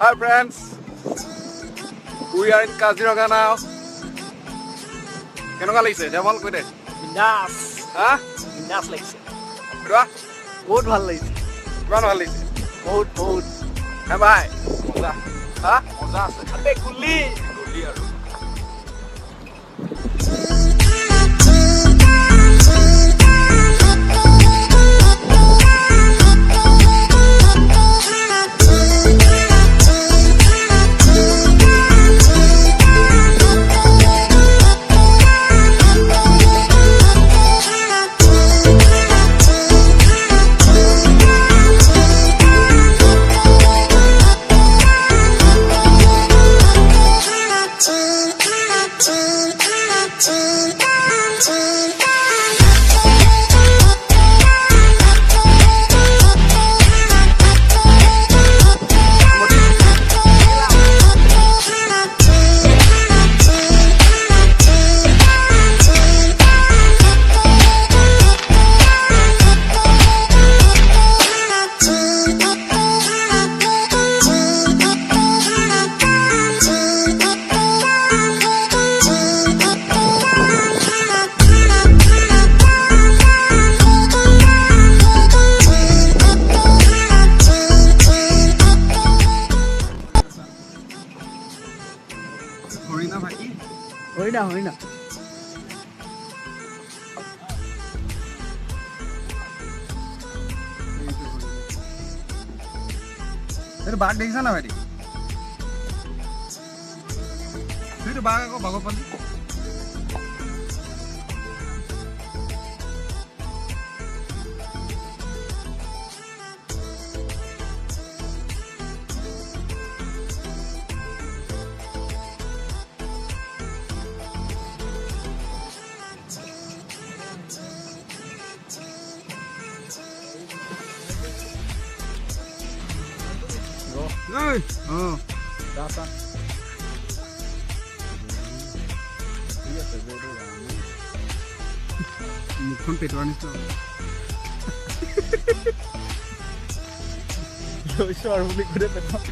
Hi friends, we are in Kaziranga now. কেনেকুৱা লাগিছে জামাল কৈ দে বিন্দাস হা বিন্দাস লাগিছে কোৱা বহুত ভাল লাগিছে কিমান ভাল লাগিছে বহুত হে ভাই মজা হা মজা আছে আবে গুলি আৰু হৰিণা ভাই হৰিণা এইটো বাঘ দেখিছা না ভাইটি সেইটো বাঘ আকৌ বাঘৰ পালি Ơi, ra sao? Một con vịt ăn sao? Rồi sao rồi mình có được không?